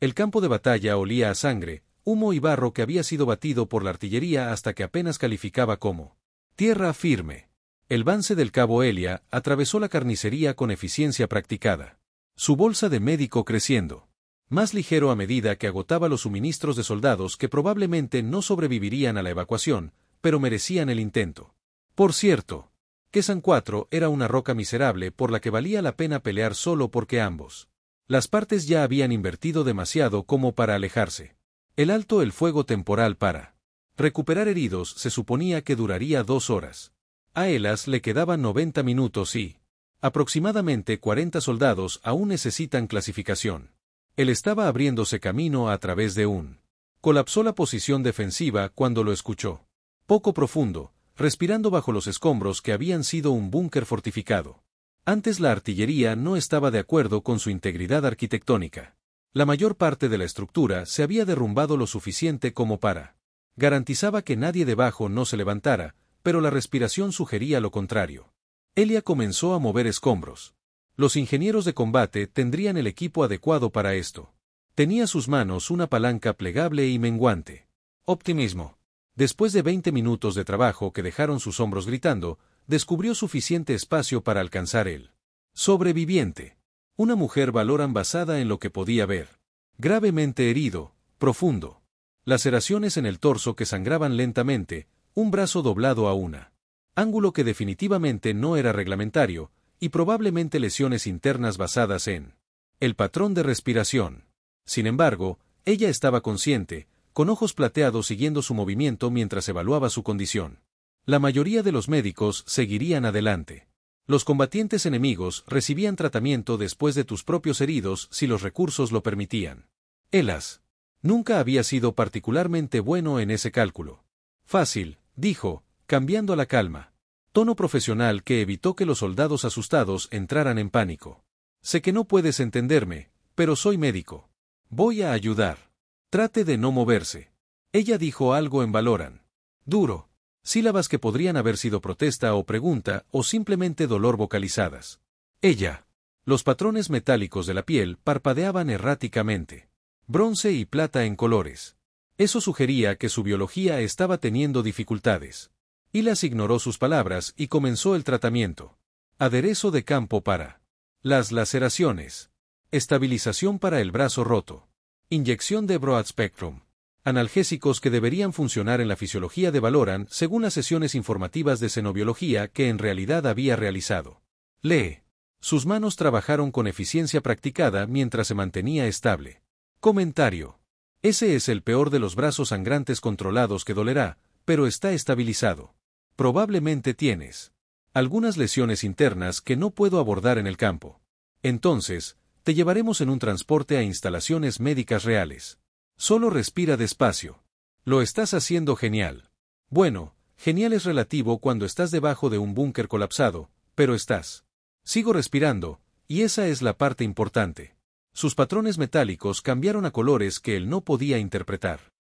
El campo de batalla olía a sangre, humo y barro que había sido batido por la artillería hasta que apenas calificaba como tierra firme. El Vance del cabo Elia atravesó la carnicería con eficiencia practicada. Su bolsa de médico creciendo. Más ligero a medida que agotaba los suministros de soldados que probablemente no sobrevivirían a la evacuación, pero merecían el intento. Por cierto, que San Cuatro era una roca miserable por la que valía la pena pelear solo porque ambos. Las partes ya habían invertido demasiado como para alejarse. El alto el fuego temporal para recuperar heridos se suponía que duraría 2 horas. A Elas le quedaban 90 minutos y aproximadamente 40 soldados aún necesitan clasificación. Él estaba abriéndose camino a través de un. Colapsó la posición defensiva cuando lo escuchó. Poco profundo, respirando bajo los escombros que habían sido un búnker fortificado. Antes la artillería no estaba de acuerdo con su integridad arquitectónica. La mayor parte de la estructura se había derrumbado lo suficiente como para. Garantizaba que nadie debajo no se levantara, pero la respiración sugería lo contrario. Elia comenzó a mover escombros. Los ingenieros de combate tendrían el equipo adecuado para esto. Tenía a sus manos una palanca plegable y menguante. Optimismo. Después de 20 minutos de trabajo que dejaron sus hombros gritando, descubrió suficiente espacio para alcanzar el sobreviviente. Una mujer Valoran basada en lo que podía ver. Gravemente herido, profundo. Laceraciones en el torso que sangraban lentamente, un brazo doblado a una. Ángulo que definitivamente no era reglamentario, y probablemente lesiones internas basadas en el patrón de respiración. Sin embargo, ella estaba consciente, con ojos plateados siguiendo su movimiento mientras evaluaba su condición. La mayoría de los médicos seguirían adelante. Los combatientes enemigos recibían tratamiento después de tus propios heridos si los recursos lo permitían. Elas. Nunca había sido particularmente bueno en ese cálculo. Fácil, dijo, cambiando a la calma. Tono profesional que evitó que los soldados asustados entraran en pánico. Sé que no puedes entenderme, pero soy médico. Voy a ayudar. Trate de no moverse. Ella dijo algo en Valoran. Duro. Sílabas que podrían haber sido protesta o pregunta o simplemente dolor vocalizadas. Ella. Los patrones metálicos de la piel parpadeaban erráticamente. Bronce y plata en colores. Eso sugería que su biología estaba teniendo dificultades. Ilas ignoró sus palabras y comenzó el tratamiento. Aderezo de campo para las laceraciones. Estabilización para el brazo roto. Inyección de Broad Spectrum. Analgésicos que deberían funcionar en la fisiología de Valoran según las sesiones informativas de xenobiología que en realidad había realizado. Lee. Sus manos trabajaron con eficiencia practicada mientras se mantenía estable. Comentario. Ese es el peor de los brazos sangrantes controlados que dolerá, pero está estabilizado. Probablemente tienes algunas lesiones internas que no puedo abordar en el campo. Entonces, te llevaremos en un transporte a instalaciones médicas reales. Solo respira despacio. Lo estás haciendo genial. Bueno, genial es relativo cuando estás debajo de un búnker colapsado, pero estás. Sigo respirando, y esa es la parte importante. Sus patrones metálicos cambiaron a colores que él no podía interpretar.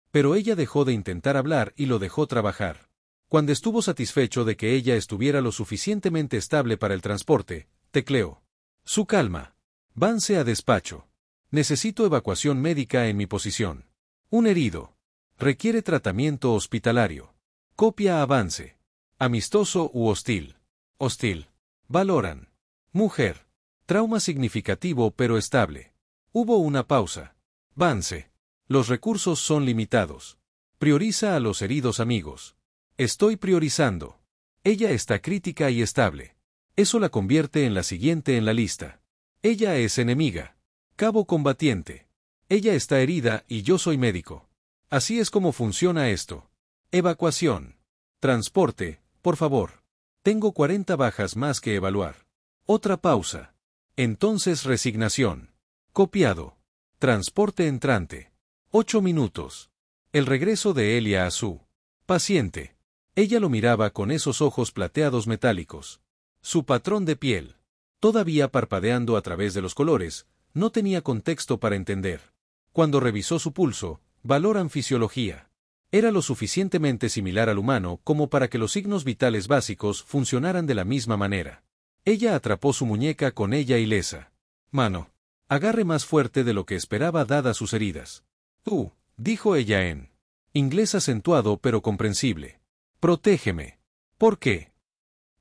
Pero ella dejó de intentar hablar y lo dejó trabajar. Cuando estuvo satisfecho de que ella estuviera lo suficientemente estable para el transporte, tecleó. Su calma. Vance a despacho. Necesito evacuación médica en mi posición. Un herido. Requiere tratamiento hospitalario. Copia avance. Amistoso u hostil. Hostil. Valoran. Mujer. Trauma significativo pero estable. Hubo una pausa. Vance. Los recursos son limitados. Prioriza a los heridos amigos. Estoy priorizando. Ella está crítica y estable. Eso la convierte en la siguiente en la lista. Ella es enemiga. Cabo combatiente. Ella está herida y yo soy médico. Así es como funciona esto. Evacuación. Transporte, por favor. Tengo 40 bajas más que evaluar. Otra pausa. Entonces resignación. Copiado. Transporte entrante. 8 minutos. El regreso de Elia a su paciente. Ella lo miraba con esos ojos plateados metálicos. Su patrón de piel. Todavía parpadeando a través de los colores, no tenía contexto para entender. Cuando revisó su pulso, Valoran fisiología. Era lo suficientemente similar al humano como para que los signos vitales básicos funcionaran de la misma manera. Ella atrapó su muñeca con ella ilesa. Mano. Agarre más fuerte de lo que esperaba dadas sus heridas. Tú, dijo ella en inglés acentuado pero comprensible. Protégeme. ¿Por qué?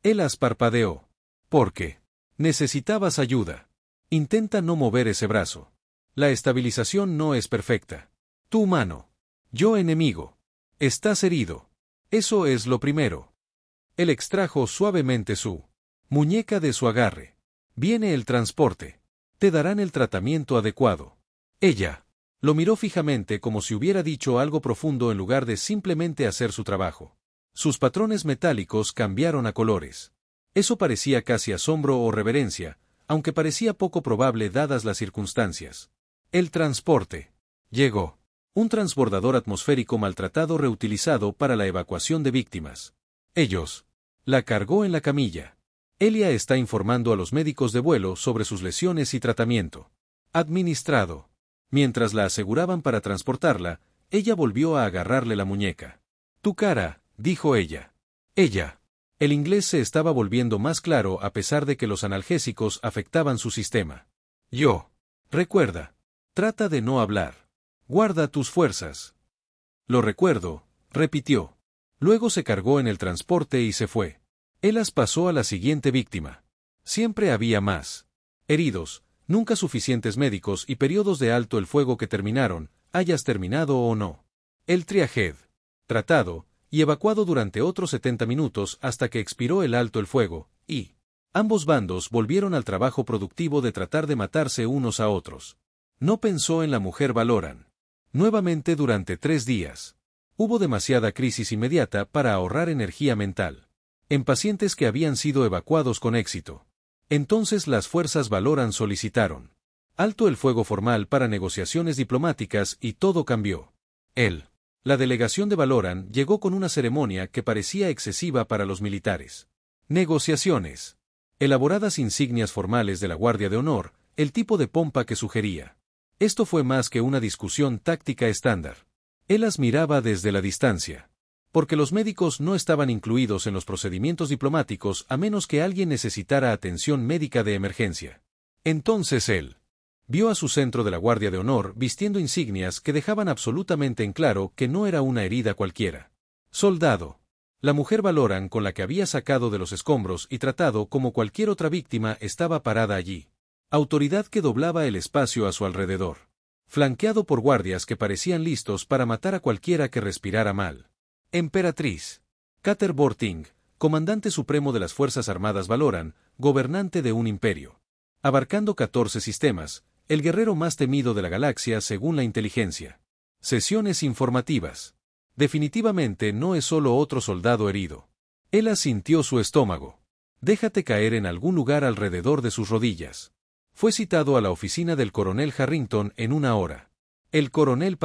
Él parpadeó. ¿Por qué? Necesitabas ayuda. Intenta no mover ese brazo. La estabilización no es perfecta. Tu mano. Yo enemigo. Estás herido. Eso es lo primero. Él extrajo suavemente su muñeca de su agarre. Viene el transporte. Te darán el tratamiento adecuado. Ella lo miró fijamente como si hubiera dicho algo profundo en lugar de simplemente hacer su trabajo. Sus patrones metálicos cambiaron a colores. Eso parecía casi asombro o reverencia, aunque parecía poco probable dadas las circunstancias. El transporte. Llegó. Un transbordador atmosférico maltratado reutilizado para la evacuación de víctimas. Ellos. La cargó en la camilla. Elia está informando a los médicos de vuelo sobre sus lesiones y tratamiento. Administrado. Mientras la aseguraban para transportarla, ella volvió a agarrarle la muñeca. Tu cara, dijo ella. Ella. El inglés se estaba volviendo más claro a pesar de que los analgésicos afectaban su sistema. Yo. Recuerda. Trata de no hablar. Guarda tus fuerzas. Lo recuerdo, repitió. Luego se cargó en el transporte y se fue. Elas pasó a la siguiente víctima. Siempre había más heridos, nunca suficientes médicos y periodos de alto el fuego que terminaron, hayas terminado o no. El triaje. Tratado, y evacuado durante otros 70 minutos hasta que expiró el alto el fuego, y ambos bandos volvieron al trabajo productivo de tratar de matarse unos a otros. No pensó en la mujer Valoran. Nuevamente durante 3 días. Hubo demasiada crisis inmediata para ahorrar energía mental. En pacientes que habían sido evacuados con éxito. Entonces las fuerzas Valoran solicitaron alto el fuego formal para negociaciones diplomáticas y todo cambió. La delegación de Valoran llegó con una ceremonia que parecía excesiva para los militares. Negociaciones. Elaboradas insignias formales de la Guardia de Honor, el tipo de pompa que sugería. Esto fue más que una discusión táctica estándar. Él las miraba desde la distancia. Porque los médicos no estaban incluidos en los procedimientos diplomáticos a menos que alguien necesitara atención médica de emergencia. Entonces él vio a su centro de la Guardia de Honor vistiendo insignias que dejaban absolutamente en claro que no era una herida cualquiera. Soldado. La mujer Valoran con la que había sacado de los escombros y tratado como cualquier otra víctima estaba parada allí. Autoridad que doblaba el espacio a su alrededor. Flanqueado por guardias que parecían listos para matar a cualquiera que respirara mal. Emperatriz. Cater Borting, comandante supremo de las Fuerzas Armadas Valoran, gobernante de un imperio. Abarcando 14 sistemas, el guerrero más temido de la galaxia según la inteligencia. Sesiones informativas. Definitivamente no es solo otro soldado herido. Él sintió su estómago. Déjate caer en algún lugar alrededor de sus rodillas. Fue citado a la oficina del coronel Harrington en 1 hora. El coronel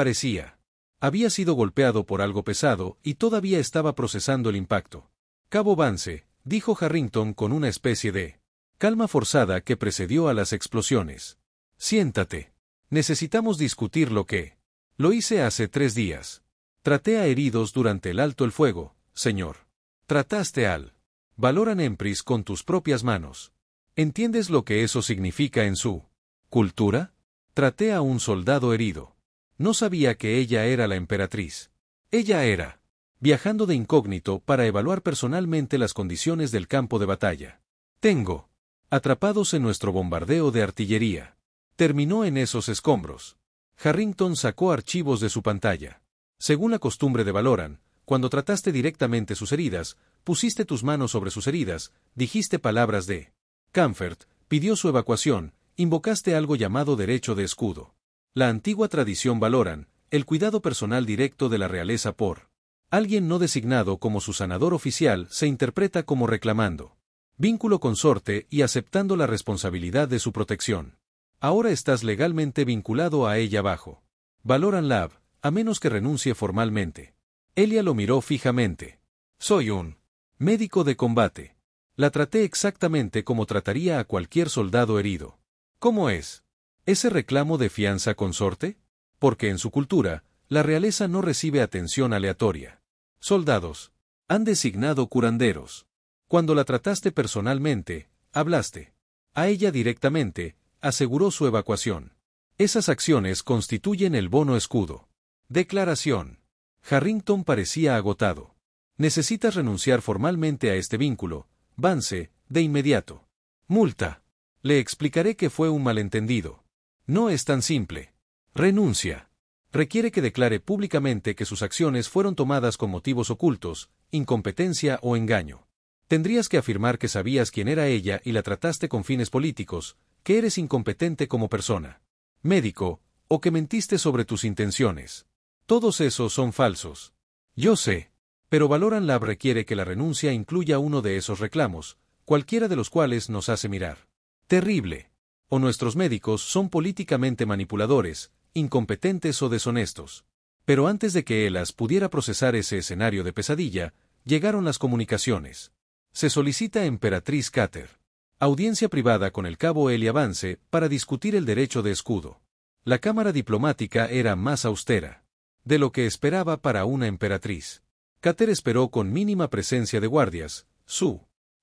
había sido golpeado por algo pesado y todavía estaba procesando el impacto. Cabo Vance, dijo Harrington con una especie de calma forzada que precedió a las explosiones. Siéntate. Necesitamos discutir lo que lo hice hace 3 días. Traté a heridos durante el alto el fuego, señor. Trataste al Valoran Empris con tus propias manos. ¿Entiendes lo que eso significa en su cultura? Traté a un soldado herido. No sabía que ella era la emperatriz. Ella era viajando de incógnito para evaluar personalmente las condiciones del campo de batalla. Tengo atrapados en nuestro bombardeo de artillería. Terminó en esos escombros. Harrington sacó archivos de su pantalla. Según la costumbre de Valoran, cuando trataste directamente sus heridas, pusiste tus manos sobre sus heridas, dijiste palabras de Camfert, pidió su evacuación, invocaste algo llamado derecho de escudo. La antigua tradición Valoran, el cuidado personal directo de la realeza por alguien no designado como su sanador oficial se interpreta como reclamando vínculo consorte y aceptando la responsabilidad de su protección. Ahora estás legalmente vinculado a ella bajo Valoran Lab, a menos que renuncie formalmente. Elia lo miró fijamente. Soy un médico de combate. La traté exactamente como trataría a cualquier soldado herido. ¿Cómo es ese reclamo de fianza consorte? Porque en su cultura, la realeza no recibe atención aleatoria. Soldados han designado curanderos. Cuando la trataste personalmente, hablaste a ella directamente, aseguró su evacuación. Esas acciones constituyen el bono escudo. Declaración. Harrington parecía agotado. Necesitas renunciar formalmente a este vínculo, Vance, de inmediato. Multa. Le explicaré que fue un malentendido. No es tan simple. Renuncia. Requiere que declare públicamente que sus acciones fueron tomadas con motivos ocultos, incompetencia o engaño. Tendrías que afirmar que sabías quién era ella y la trataste con fines políticos, que eres incompetente como persona, médico, o que mentiste sobre tus intenciones. Todos esos son falsos. Yo sé. Pero Valoran Lab requiere que la renuncia incluya uno de esos reclamos, cualquiera de los cuales nos hace mirar. Terrible. O nuestros médicos son políticamente manipuladores, incompetentes o deshonestos. Pero antes de que Elas pudiera procesar ese escenario de pesadilla, llegaron las comunicaciones. Se solicita a Emperatriz Cater. Audiencia privada con el cabo Elia Vance para discutir el derecho de escudo. La cámara diplomática era más austera de lo que esperaba para una emperatriz. Cater esperó con mínima presencia de guardias.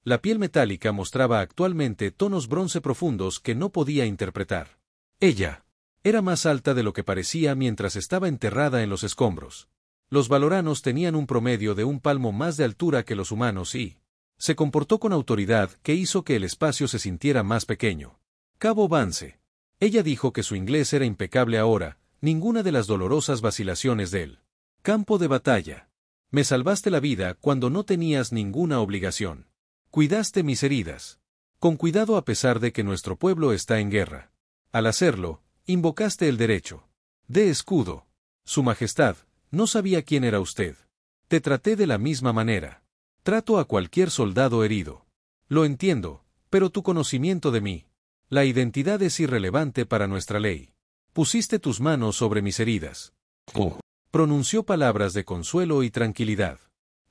La piel metálica mostraba actualmente tonos bronce profundos que no podía interpretar. Ella era más alta de lo que parecía mientras estaba enterrada en los escombros. Los valoranos tenían un promedio de un palmo más de altura que los humanos y se comportó con autoridad que hizo que el espacio se sintiera más pequeño. Cabo Vance. Ella dijo que su inglés era impecable ahora, ninguna de las dolorosas vacilaciones del campo de batalla. Me salvaste la vida cuando no tenías ninguna obligación. Cuidaste mis heridas. Con cuidado a pesar de que nuestro pueblo está en guerra. Al hacerlo, invocaste el derecho de escudo. Su Majestad, no sabía quién era usted. Te traté de la misma manera. Trato a cualquier soldado herido. Lo entiendo, pero tu conocimiento de mí. La identidad es irrelevante para nuestra ley. Pusiste tus manos sobre mis heridas. Pronunció palabras de consuelo y tranquilidad.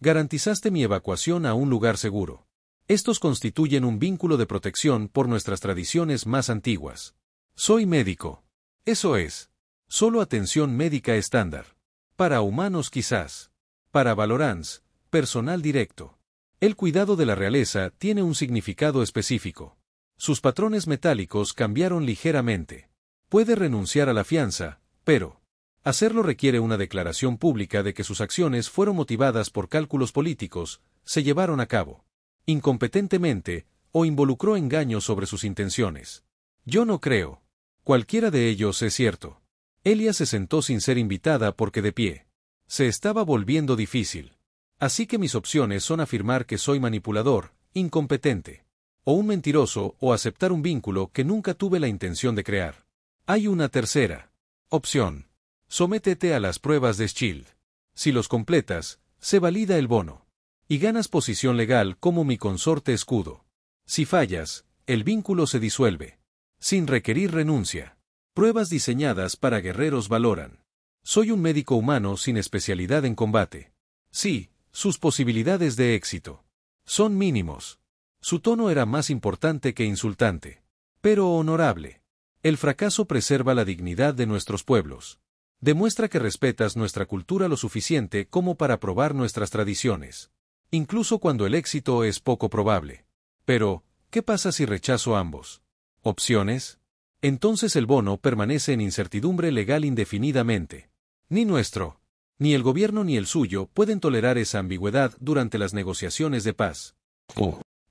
Garantizaste mi evacuación a un lugar seguro. Estos constituyen un vínculo de protección por nuestras tradiciones más antiguas. Soy médico. Eso es. Solo atención médica estándar. Para humanos quizás. Para Valorans, personal directo. El cuidado de la realeza tiene un significado específico. Sus patrones metálicos cambiaron ligeramente. Puede renunciar a la fianza, pero hacerlo requiere una declaración pública de que sus acciones fueron motivadas por cálculos políticos, se llevaron a cabo incompetentemente, o involucró engaño sobre sus intenciones. Yo no creo. Cualquiera de ellos es cierto. Elia se sentó sin ser invitada porque de pie. Se estaba volviendo difícil. Así que mis opciones son afirmar que soy manipulador, incompetente, o un mentiroso, o aceptar un vínculo que nunca tuve la intención de crear. Hay una tercera opción. Sométete a las pruebas de Shield. Si los completas, se valida el bono. Y ganas posición legal como mi consorte escudo. Si fallas, el vínculo se disuelve. Sin requerir renuncia. Pruebas diseñadas para guerreros Valoran. Soy un médico humano sin especialidad en combate. Sí, sus posibilidades de éxito son mínimos. Su tono era más importante que insultante. Pero honorable. El fracaso preserva la dignidad de nuestros pueblos. Demuestra que respetas nuestra cultura lo suficiente como para probar nuestras tradiciones. Incluso cuando el éxito es poco probable. Pero, ¿qué pasa si rechazo ambos opciones? Entonces el bono permanece en incertidumbre legal indefinidamente. Ni nuestro, ni el gobierno ni el suyo pueden tolerar esa ambigüedad durante las negociaciones de paz.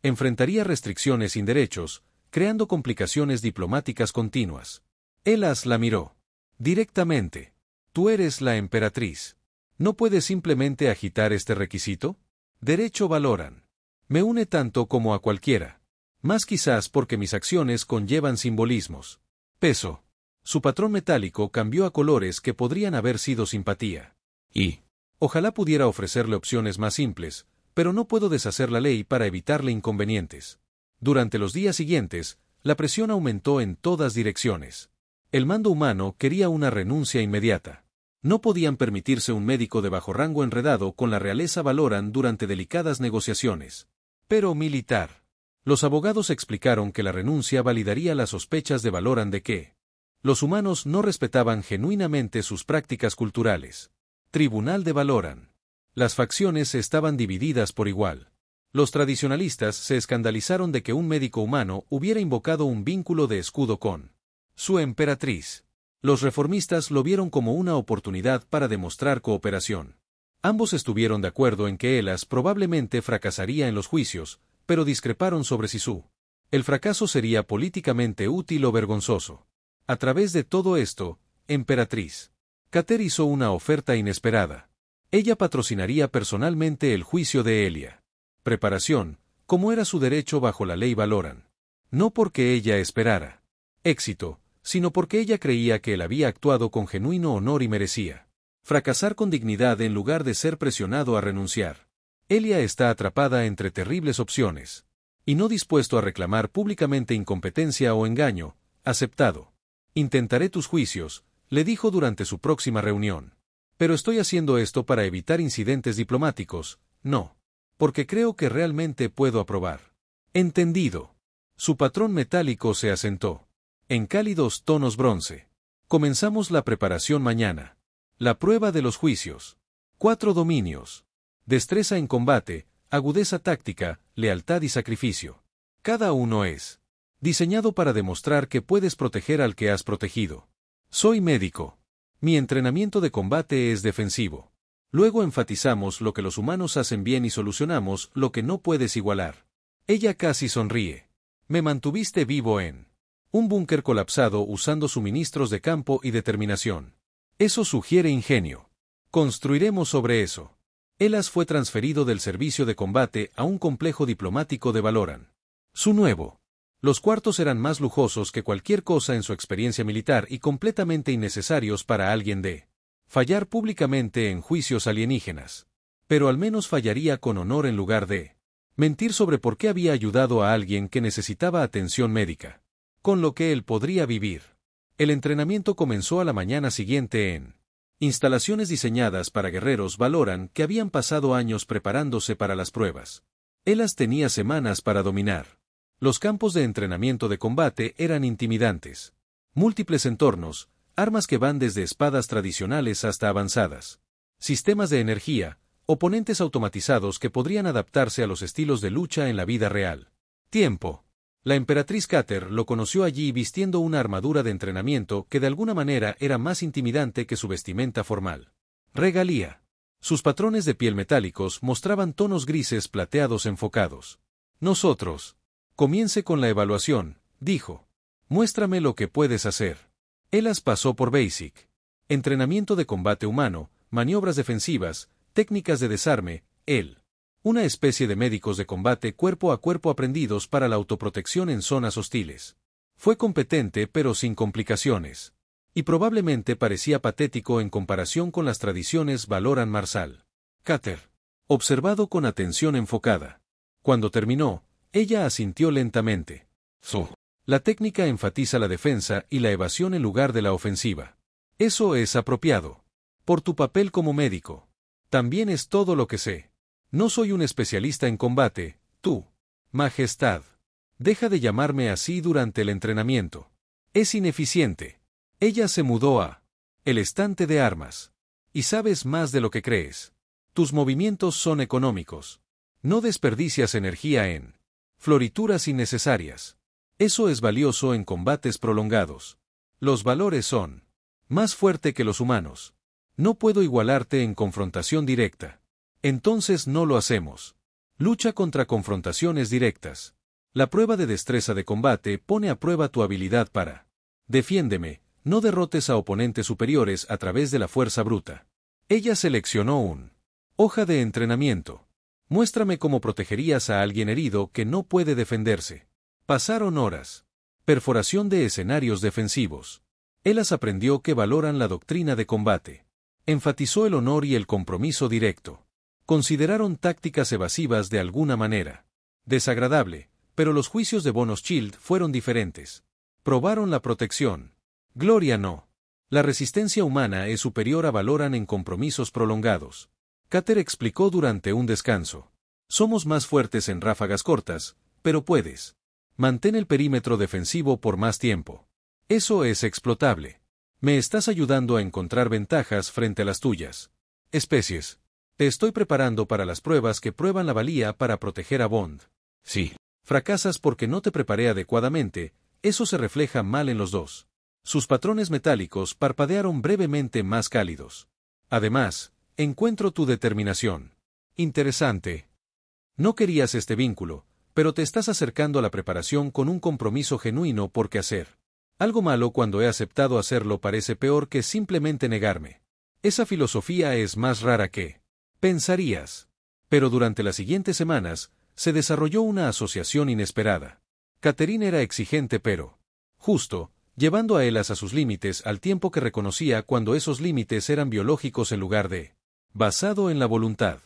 Enfrentaría restricciones sin derechos, creando complicaciones diplomáticas continuas. Elas la miró directamente. Tú eres la emperatriz. ¿No puedes simplemente agitar este requisito? Derecho Valoran. Me une tanto como a cualquiera. Más quizás porque mis acciones conllevan simbolismos. Peso. Su patrón metálico cambió a colores que podrían haber sido simpatía. Y ojalá pudiera ofrecerle opciones más simples, pero no puedo deshacer la ley para evitarle inconvenientes. Durante los días siguientes, la presión aumentó en todas direcciones. El mando humano quería una renuncia inmediata. No podían permitirse un médico de bajo rango enredado con la realeza Valoran durante delicadas negociaciones. Pero militar. Los abogados explicaron que la renuncia validaría las sospechas de Valoran de que los humanos no respetaban genuinamente sus prácticas culturales. Tribunal de Valoran. Las facciones estaban divididas por igual. Los tradicionalistas se escandalizaron de que un médico humano hubiera invocado un vínculo de escudo con su emperatriz. Los reformistas lo vieron como una oportunidad para demostrar cooperación. Ambos estuvieron de acuerdo en que Elas probablemente fracasaría en los juicios, pero discreparon sobre si el fracaso sería políticamente útil o vergonzoso. A través de todo esto, emperatriz Cater hizo una oferta inesperada. Ella patrocinaría personalmente el juicio de Elia. Preparación, como era su derecho bajo la ley Valoran. No porque ella esperara éxito, sino porque ella creía que él había actuado con genuino honor y merecía fracasar con dignidad en lugar de ser presionado a renunciar. Elia está atrapada entre terribles opciones. Y no dispuesto a reclamar públicamente incompetencia o engaño, aceptado. Intentaré tus juicios, le dijo durante su próxima reunión. Pero estoy haciendo esto para evitar incidentes diplomáticos, no. Porque creo que realmente puedo aprobar. Entendido. Su patrón metálico se asentó. En cálidos tonos bronce. Comenzamos la preparación mañana. La prueba de los juicios. 4 dominios. Destreza en combate, agudeza táctica, lealtad y sacrificio. Cada uno es diseñado para demostrar que puedes proteger al que has protegido. Soy médico. Mi entrenamiento de combate es defensivo. Luego enfatizamos lo que los humanos hacen bien y solucionamos lo que no puedes igualar. Ella casi sonríe. Me mantuviste vivo en un búnker colapsado usando suministros de campo y determinación. Eso sugiere ingenio. Construiremos sobre eso. Elas fue transferido del servicio de combate a un complejo diplomático de Valoran. Su nuevo. Los cuartos eran más lujosos que cualquier cosa en su experiencia militar y completamente innecesarios para alguien de fallar públicamente en juicios alienígenas. Pero al menos fallaría con honor en lugar de mentir sobre por qué había ayudado a alguien que necesitaba atención médica. Con lo que él podría vivir. El entrenamiento comenzó a la mañana siguiente en instalaciones diseñadas para guerreros Valoran que habían pasado años preparándose para las pruebas. Elas tenía semanas para dominar. Los campos de entrenamiento de combate eran intimidantes. Múltiples entornos, armas que van desde espadas tradicionales hasta avanzadas. Sistemas de energía, oponentes automatizados que podrían adaptarse a los estilos de lucha en la vida real. Tiempo. La emperatriz Cater lo conoció allí vistiendo una armadura de entrenamiento que de alguna manera era más intimidante que su vestimenta formal. Regalía. Sus patrones de piel metálicos mostraban tonos grises plateados enfocados. Nosotros. Comience con la evaluación, dijo. Muéstrame lo que puedes hacer. Elas pasó por Basic. Entrenamiento de combate humano, maniobras defensivas, técnicas de desarme, una especie de médicos de combate cuerpo a cuerpo aprendidos para la autoprotección en zonas hostiles. Fue competente pero sin complicaciones. Y probablemente parecía patético en comparación con las tradiciones Valoran Marsal. Cater. Observado con atención enfocada. Cuando terminó, ella asintió lentamente. La técnica enfatiza la defensa y la evasión en lugar de la ofensiva. Eso es apropiado. Por tu papel como médico. También es todo lo que sé. No soy un especialista en combate, tú. Majestad. Deja de llamarme así durante el entrenamiento. Es ineficiente. Ella se mudó a el estante de armas. Y sabes más de lo que crees. Tus movimientos son económicos. No desperdicias energía en florituras innecesarias. Eso es valioso en combates prolongados. Los valores son más fuerte que los humanos. No puedo igualarte en confrontación directa. Entonces no lo hacemos. Lucha contra confrontaciones directas. La prueba de destreza de combate pone a prueba tu habilidad para defiéndeme, no derrotes a oponentes superiores a través de la fuerza bruta. Ella seleccionó un hoja de entrenamiento. Muéstrame cómo protegerías a alguien herido que no puede defenderse. Pasaron horas. Perforación de escenarios defensivos. Elas aprendió que valoran la doctrina de combate. Enfatizó el honor y el compromiso directo. Consideraron tácticas evasivas de alguna manera. Desagradable, pero los juicios de Bonos Shield fueron diferentes. Probaron la protección. Gloria no. La resistencia humana es superior a Valoran en compromisos prolongados. Cater explicó durante un descanso. Somos más fuertes en ráfagas cortas, pero puedes. Mantén el perímetro defensivo por más tiempo. Eso es explotable. Me estás ayudando a encontrar ventajas frente a las tuyas. Especies. Te estoy preparando para las pruebas que prueban la valía para proteger a Bond. Sí. Fracasas porque no te preparé adecuadamente, eso se refleja mal en los dos. Sus patrones metálicos parpadearon brevemente más cálidos. Además, encuentro tu determinación. Interesante. No querías este vínculo, pero te estás acercando a la preparación con un compromiso genuino por qué hacer. Algo malo cuando he aceptado hacerlo parece peor que simplemente negarme. Esa filosofía es más rara que pensarías. Pero durante las siguientes semanas, se desarrolló una asociación inesperada. Catherine era exigente pero justo, llevando a Elas a sus límites al tiempo que reconocía cuando esos límites eran biológicos en lugar de basado en la voluntad.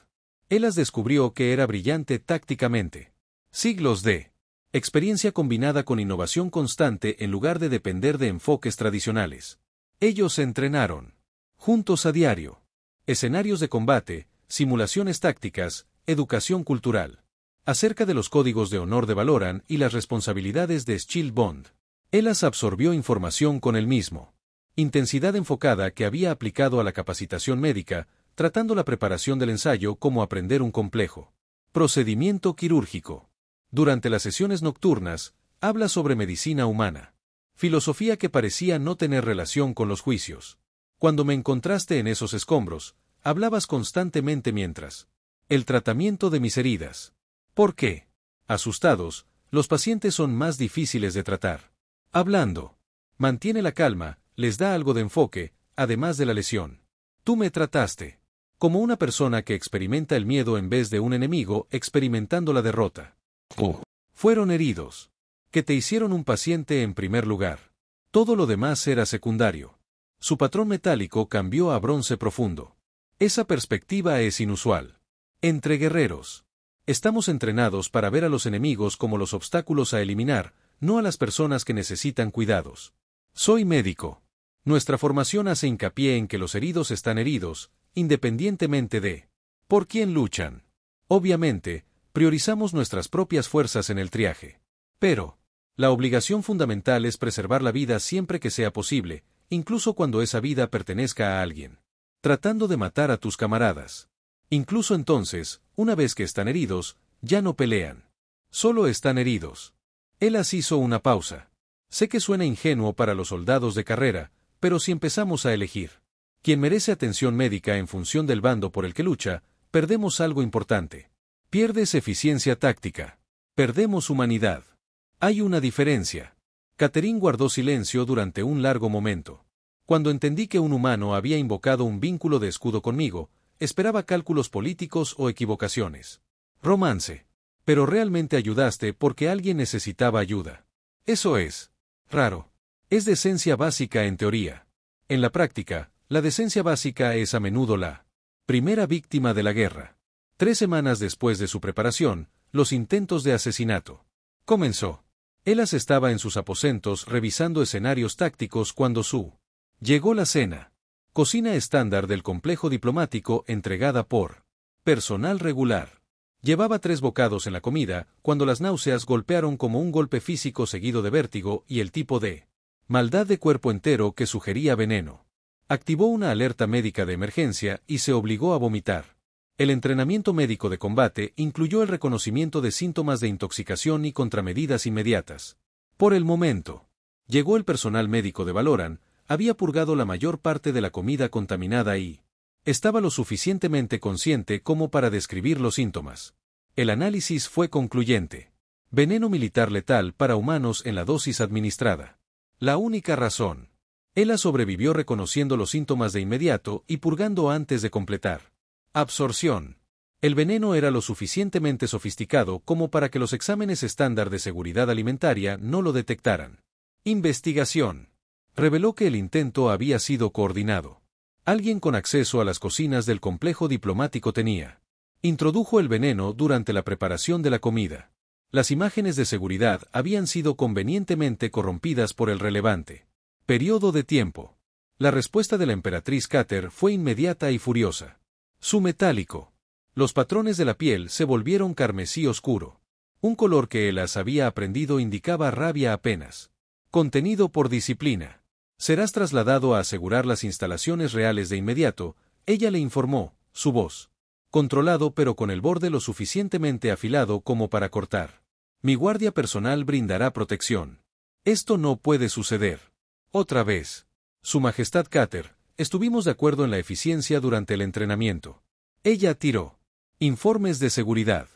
Elas descubrió que era brillante tácticamente. Siglos de experiencia combinada con innovación constante en lugar de depender de enfoques tradicionales. Ellos se entrenaron juntos a diario. Escenarios de combate, simulaciones tácticas, educación cultural. Acerca de los códigos de honor de Valoran y las responsabilidades de Shield Bond. Elas absorbió información con el mismo intensidad enfocada que había aplicado a la capacitación médica, tratando la preparación del ensayo como aprender un complejo procedimiento quirúrgico. Durante las sesiones nocturnas, habla sobre medicina humana. Filosofía que parecía no tener relación con los juicios. Cuando me encontraste en esos escombros, hablabas constantemente mientras el tratamiento de mis heridas. ¿Por qué? Asustados, los pacientes son más difíciles de tratar. Hablando. Mantiene la calma, les da algo de enfoque, además de la lesión. Tú me trataste como una persona que experimenta el miedo en vez de un enemigo experimentando la derrota. Fueron heridos. Que te hicieron un paciente en primer lugar. Todo lo demás era secundario. Su patrón metálico cambió a bronce profundo. Esa perspectiva es inusual. Entre guerreros. Estamos entrenados para ver a los enemigos como los obstáculos a eliminar, no a las personas que necesitan cuidados. Soy médico. Nuestra formación hace hincapié en que los heridos están heridos, independientemente de por quién luchan. Obviamente, priorizamos nuestras propias fuerzas en el triaje. Pero, la obligación fundamental es preservar la vida siempre que sea posible, incluso cuando esa vida pertenezca a alguien. Tratando de matar a tus camaradas. Incluso entonces, una vez que están heridos, ya no pelean. Solo están heridos. Elas hizo una pausa. Sé que suena ingenuo para los soldados de carrera, pero si empezamos a elegir quien merece atención médica en función del bando por el que lucha, perdemos algo importante. Pierdes eficiencia táctica. Perdemos humanidad. Hay una diferencia. Catherine guardó silencio durante un largo momento. Cuando entendí que un humano había invocado un vínculo de escudo conmigo, esperaba cálculos políticos o equivocaciones. Romance. Pero realmente ayudaste porque alguien necesitaba ayuda. Eso es raro. Es decencia básica en teoría. En la práctica, la decencia básica es a menudo la primera víctima de la guerra. 3 semanas después de su preparación, los intentos de asesinato. Comenzó. Elas estaba en sus aposentos revisando escenarios tácticos cuando llegó la cena. Cocina estándar del complejo diplomático entregada por personal regular. Llevaba 3 bocados en la comida, cuando las náuseas golpearon como un golpe físico seguido de vértigo y el tipo de maldad de cuerpo entero que sugería veneno. Activó una alerta médica de emergencia y se obligó a vomitar. El entrenamiento médico de combate incluyó el reconocimiento de síntomas de intoxicación y contramedidas inmediatas. Por el momento, llegó el personal médico de Valoran, había purgado la mayor parte de la comida contaminada y estaba lo suficientemente consciente como para describir los síntomas. El análisis fue concluyente. Veneno militar letal para humanos en la dosis administrada. La única razón. Ella sobrevivió reconociendo los síntomas de inmediato y purgando antes de completar. Absorción. El veneno era lo suficientemente sofisticado como para que los exámenes estándar de seguridad alimentaria no lo detectaran. Investigación. Reveló que el intento había sido coordinado. Alguien con acceso a las cocinas del complejo diplomático tenía. Introdujo el veneno durante la preparación de la comida. Las imágenes de seguridad habían sido convenientemente corrompidas por el relevante periodo de tiempo. La respuesta de la emperatriz Cater fue inmediata y furiosa. Su metálico. Los patrones de la piel se volvieron carmesí oscuro. Un color que Elas había aprendido indicaba rabia apenas. Contenido por disciplina. Serás trasladado a asegurar las instalaciones reales de inmediato, ella le informó, su voz controlado pero con el borde lo suficientemente afilado como para cortar. Mi guardia personal brindará protección. Esto no puede suceder. Otra vez. Su Majestad Cater, estuvimos de acuerdo en la eficiencia durante el entrenamiento. Ella tiró. Informes de seguridad.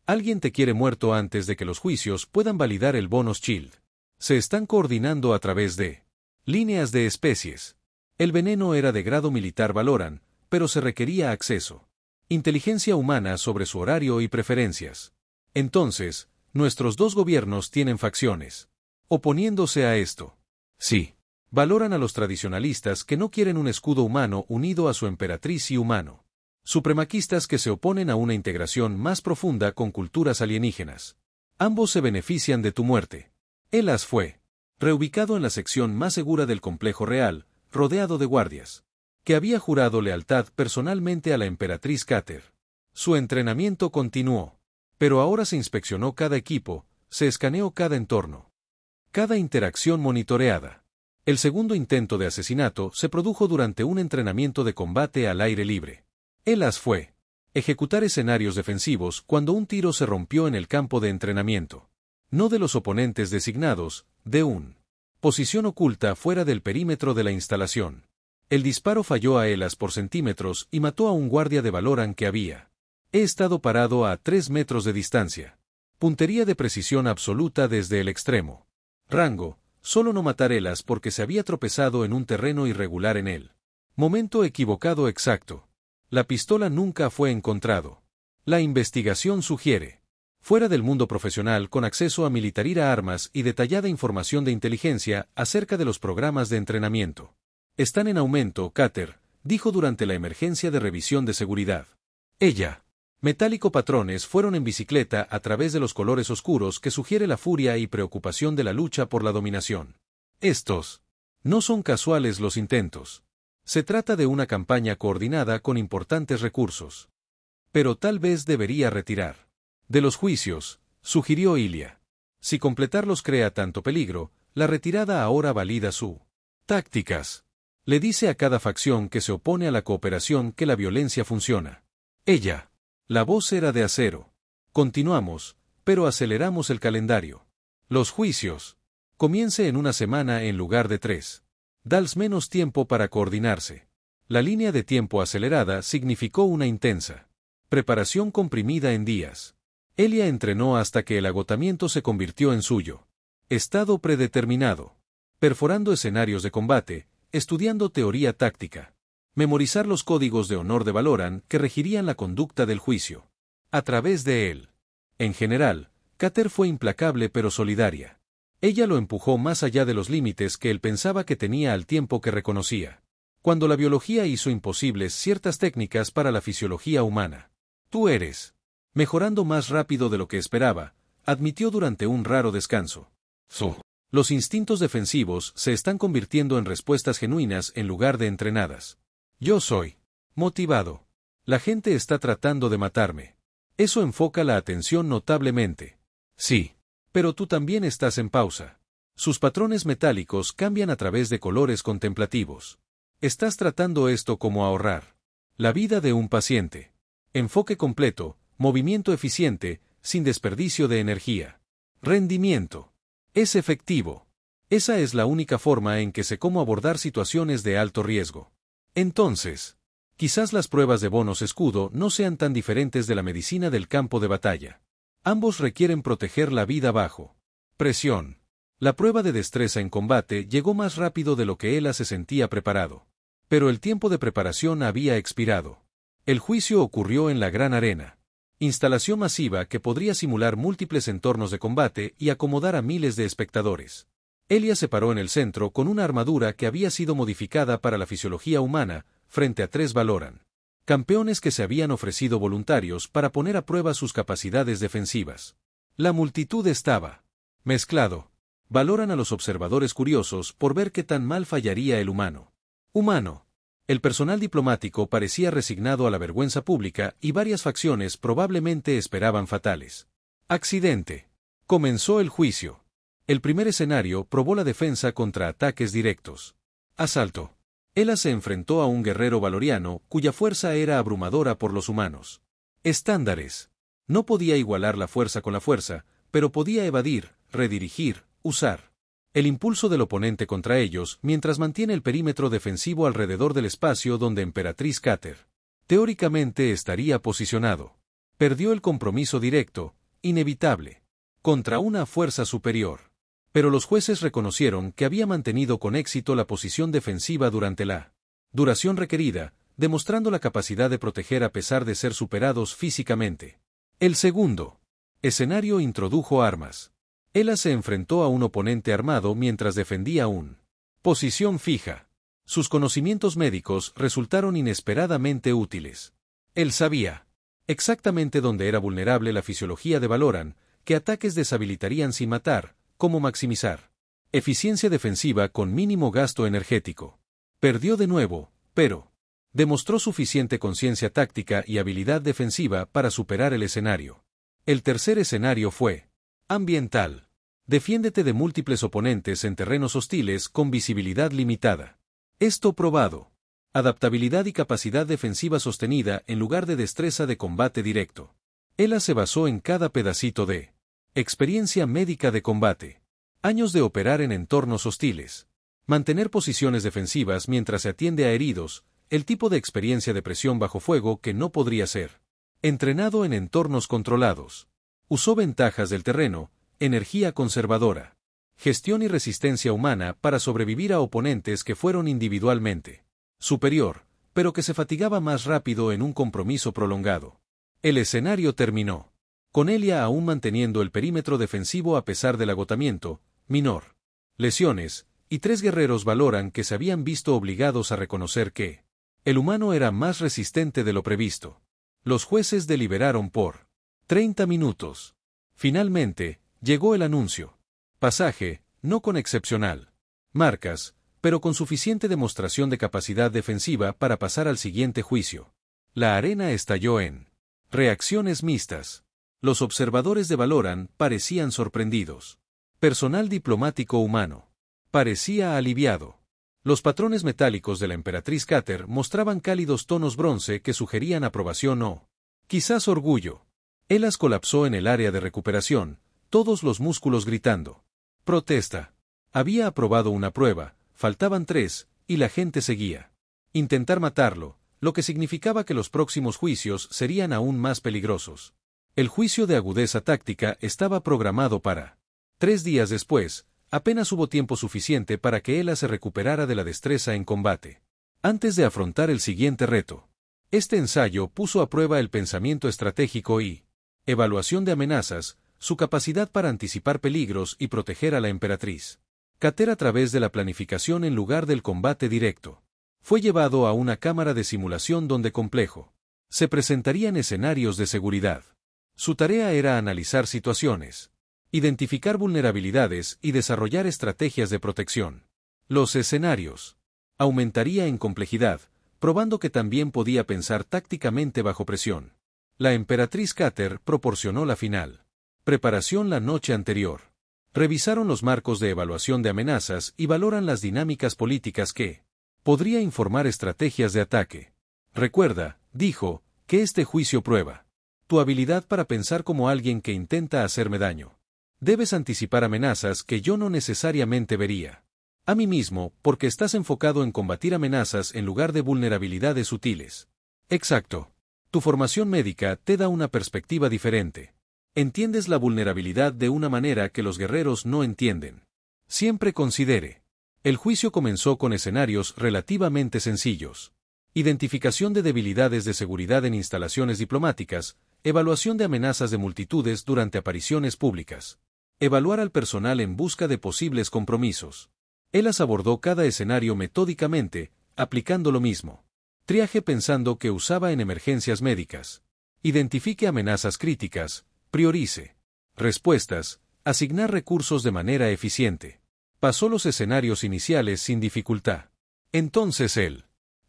Alguien te quiere muerto antes de que los juicios puedan validar el bonus shield. Se están coordinando a través de líneas de especies. El veneno era de grado militar Valoran, pero se requería acceso. Inteligencia humana sobre su horario y preferencias. Entonces, nuestros dos gobiernos tienen facciones. Oponiéndose a esto. Sí. Valoran a los tradicionalistas que no quieren un escudo humano unido a su emperatriz y humano. Supremaquistas que se oponen a una integración más profunda con culturas alienígenas. Ambos se benefician de tu muerte. Elas fue reubicado en la sección más segura del complejo real, rodeado de guardias, que había jurado lealtad personalmente a la emperatriz Cater. Su entrenamiento continuó, pero ahora se inspeccionó cada equipo, se escaneó cada entorno. Cada interacción monitoreada. El segundo intento de asesinato se produjo durante un entrenamiento de combate al aire libre. Elas fue ejecutar escenarios defensivos cuando un tiro se rompió en el campo de entrenamiento. No de los oponentes designados, de un posición oculta fuera del perímetro de la instalación. El disparo falló a Elas por centímetros y mató a un guardia de Valoran que había estado parado a 3 metros de distancia. Puntería de precisión absoluta desde el extremo. Rango, solo no matar Elas porque se había tropezado en un terreno irregular en él. Momento equivocado exacto. La pistola nunca fue encontrado. La investigación sugiere. Fuera del mundo profesional con acceso a militarira armas y detallada información de inteligencia acerca de los programas de entrenamiento. Están en aumento, Cater, dijo durante la emergencia de revisión de seguridad. Ella. Metálico patrones fueron en bicicleta a través de los colores oscuros que sugiere la furia y preocupación de la lucha por la dominación. Estos. No son casuales los intentos. Se trata de una campaña coordinada con importantes recursos. Pero tal vez debería retirar. De los juicios, sugirió Ilia. Si completarlos crea tanto peligro, la retirada ahora valida su tácticas. Le dice a cada facción que se opone a la cooperación que la violencia funciona. Ella. La voz era de acero. Continuamos, pero aceleramos el calendario. Los juicios. Comience en una semana en lugar de 3. Dals menos tiempo para coordinarse. La línea de tiempo acelerada significó una intensa preparación comprimida en días. Elia entrenó hasta que el agotamiento se convirtió en suyo. Estado predeterminado. Perforando escenarios de combate, estudiando teoría táctica. Memorizar los códigos de honor de Valoran que regirían la conducta del juicio. A través de él. En general, Cater fue implacable pero solidaria. Ella lo empujó más allá de los límites que él pensaba que tenía al tiempo que reconocía. Cuando la biología hizo imposibles ciertas técnicas para la fisiología humana. Tú eres. Mejorando más rápido de lo que esperaba, admitió durante un raro descanso. Los instintos defensivos se están convirtiendo en respuestas genuinas en lugar de entrenadas. Yo soy motivado. La gente está tratando de matarme. Eso enfoca la atención notablemente. Sí. Pero tú también estás en pausa. Sus patrones metálicos cambian a través de colores contemplativos. Estás tratando esto como ahorrar la vida de un paciente. Enfoque completo, movimiento eficiente, sin desperdicio de energía. Rendimiento. Es efectivo. Esa es la única forma en que sé cómo abordar situaciones de alto riesgo. Entonces, quizás las pruebas de bonus escudo no sean tan diferentes de la medicina del campo de batalla. Ambos requieren proteger la vida bajo presión. La prueba de destreza en combate llegó más rápido de lo que Ela se sentía preparado. Pero el tiempo de preparación había expirado. El juicio ocurrió en la gran arena. Instalación masiva que podría simular múltiples entornos de combate y acomodar a miles de espectadores. Elia se paró en el centro con una armadura que había sido modificada para la fisiología humana, frente a 3 Valoran. Campeones que se habían ofrecido voluntarios para poner a prueba sus capacidades defensivas. La multitud estaba mezclado. Valoran a los observadores curiosos por ver qué tan mal fallaría el humano. El personal diplomático parecía resignado a la vergüenza pública y varias facciones probablemente esperaban fatales. Accidente. Comenzó el juicio. El primer escenario probó la defensa contra ataques directos. Asalto. Ela se enfrentó a un guerrero valoriano cuya fuerza era abrumadora por los humanos. Estándares. No podía igualar la fuerza con la fuerza, pero podía evadir, redirigir, usar el impulso del oponente contra ellos mientras mantiene el perímetro defensivo alrededor del espacio donde Emperatriz Cater teóricamente estaría posicionado. Perdió el compromiso directo, inevitable, contra una fuerza superior. Pero los jueces reconocieron que había mantenido con éxito la posición defensiva durante la duración requerida, demostrando la capacidad de proteger a pesar de ser superados físicamente. El segundo escenario introdujo armas. Ella se enfrentó a un oponente armado mientras defendía una posición fija. Sus conocimientos médicos resultaron inesperadamente útiles. Él sabía exactamente dónde era vulnerable la fisiología de Valoran, qué ataques deshabilitarían sin matar, cómo maximizar eficiencia defensiva con mínimo gasto energético. Perdió de nuevo, pero demostró suficiente conciencia táctica y habilidad defensiva para superar el escenario. El tercer escenario fue ambiental. Defiéndete de múltiples oponentes en terrenos hostiles con visibilidad limitada. Esto probado. Adaptabilidad y capacidad defensiva sostenida en lugar de destreza de combate directo. Ella se basó en cada pedacito de experiencia médica de combate. Años de operar en entornos hostiles. Mantener posiciones defensivas mientras se atiende a heridos, el tipo de experiencia de presión bajo fuego que no podría ser entrenado en entornos controlados. Usó ventajas del terreno, energía conservadora, gestión y resistencia humana para sobrevivir a oponentes que fueron individualmente superior, pero que se fatigaba más rápido en un compromiso prolongado. El escenario terminó, con Elia aún manteniendo el perímetro defensivo a pesar del agotamiento minor, lesiones, y 3 guerreros Valoran que se habían visto obligados a reconocer que el humano era más resistente de lo previsto. Los jueces deliberaron por 30 minutos. Finalmente, llegó el anuncio. Pasaje, no con excepcional marcas, pero con suficiente demostración de capacidad defensiva para pasar al siguiente juicio. La arena estalló en reacciones mixtas. Los observadores de Valoran parecían sorprendidos. Personal diplomático humano parecía aliviado. Los patrones metálicos de la Emperatriz Cater mostraban cálidos tonos bronce que sugerían aprobación o, quizás orgullo. Elas colapsó en el área de recuperación, todos los músculos gritando. Protesta. Había aprobado una prueba, faltaban 3, y la gente seguía. Intentar matarlo, lo que significaba que los próximos juicios serían aún más peligrosos. El juicio de agudeza táctica estaba programado para 3 días después. Apenas hubo tiempo suficiente para que Ella se recuperara de la destreza en combate. Antes de afrontar el siguiente reto. Este ensayo puso a prueba el pensamiento estratégico y evaluación de amenazas, su capacidad para anticipar peligros y proteger a la emperatriz Cater a través de la planificación en lugar del combate directo. Fue llevado a una cámara de simulación donde complejo se presentarían escenarios de seguridad. Su tarea era analizar situaciones, identificar vulnerabilidades y desarrollar estrategias de protección. Los escenarios aumentaría en complejidad, probando que también podía pensar tácticamente bajo presión. La emperatriz Cater proporcionó la final preparación la noche anterior. Revisaron los marcos de evaluación de amenazas y valoran las dinámicas políticas que podría informar estrategias de ataque. Recuerda, dijo, que este juicio prueba tu habilidad para pensar como alguien que intenta hacerme daño. Debes anticipar amenazas que yo no necesariamente vería a mí mismo, porque estás enfocado en combatir amenazas en lugar de vulnerabilidades sutiles. Exacto. Tu formación médica te da una perspectiva diferente. Entiendes la vulnerabilidad de una manera que los guerreros no entienden. Siempre considere. El juicio comenzó con escenarios relativamente sencillos. Identificación de debilidades de seguridad en instalaciones diplomáticas, evaluación de amenazas de multitudes durante apariciones públicas. Evaluar al personal en busca de posibles compromisos. Elas abordó cada escenario metódicamente, aplicando lo mismo. Triaje pensando que usaba en emergencias médicas. Identifique amenazas críticas, priorice respuestas, asignar recursos de manera eficiente. Pasó los escenarios iniciales sin dificultad. Entonces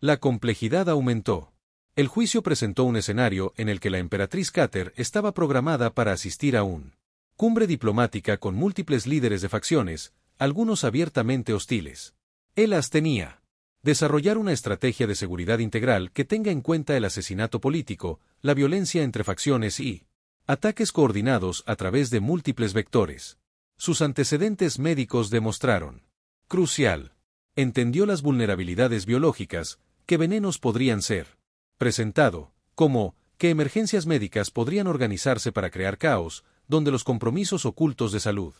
la complejidad aumentó. El juicio presentó un escenario en el que la emperatriz Cater estaba programada para asistir a un cumbre diplomática con múltiples líderes de facciones, algunos abiertamente hostiles. Elas tenía Desarrollar una estrategia de seguridad integral que tenga en cuenta el asesinato político, la violencia entre facciones y ataques coordinados a través de múltiples vectores. Sus antecedentes médicos demostraron. Crucial. Entendió las vulnerabilidades biológicas, que venenos podrían ser. Presentado, como, que emergencias médicas podrían organizarse para crear caos, donde los compromisos ocultos de salud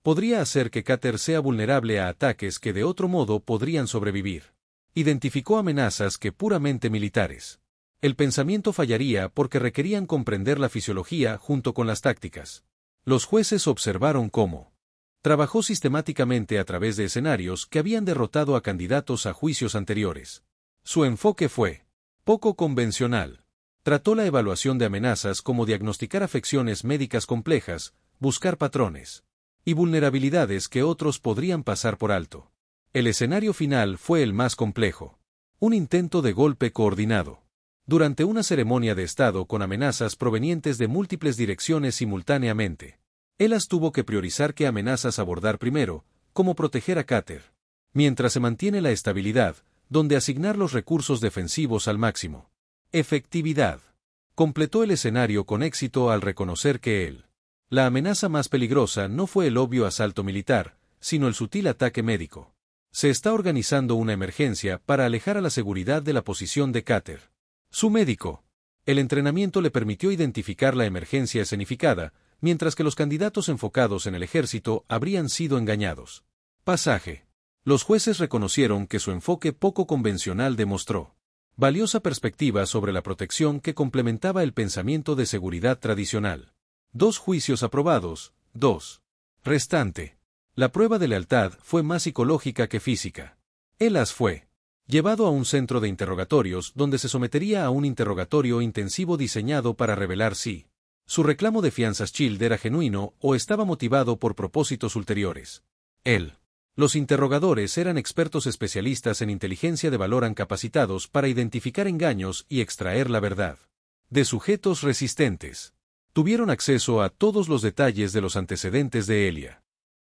podría hacer que Carter sea vulnerable a ataques que de otro modo podrían sobrevivir. Identificó amenazas que puramente militares. El pensamiento fallaría porque requerían comprender la fisiología junto con las tácticas. Los jueces observaron cómo trabajó sistemáticamente a través de escenarios que habían derrotado a candidatos a juicios anteriores. Su enfoque fue poco convencional. Trató la evaluación de amenazas como diagnosticar afecciones médicas complejas, buscar patrones y vulnerabilidades que otros podrían pasar por alto. El escenario final fue el más complejo. Un intento de golpe coordinado. Durante una ceremonia de Estado con amenazas provenientes de múltiples direcciones simultáneamente. Elas tuvo que priorizar qué amenazas abordar primero, cómo proteger a Carter, mientras se mantiene la estabilidad, donde asignar los recursos defensivos al máximo. Efectividad. Completó el escenario con éxito al reconocer que la amenaza más peligrosa no fue el obvio asalto militar, sino el sutil ataque médico. Se está organizando una emergencia para alejar a la seguridad de la posición de Carter. Su médico. El entrenamiento le permitió identificar la emergencia escenificada, mientras que los candidatos enfocados en el ejército habrían sido engañados. Pasaje. Los jueces reconocieron que su enfoque poco convencional demostró valiosa perspectiva sobre la protección que complementaba el pensamiento de seguridad tradicional. 2 juicios aprobados, 2. Restante. La prueba de lealtad fue más psicológica que física. Elas fue llevado a un centro de interrogatorios donde se sometería a un interrogatorio intensivo diseñado para revelar si su reclamo de fianzas Child era genuino o estaba motivado por propósitos ulteriores. Los interrogadores eran expertos especialistas en inteligencia de valor capacitados para identificar engaños y extraer la verdad de sujetos resistentes. Tuvieron acceso a todos los detalles de los antecedentes de Elia.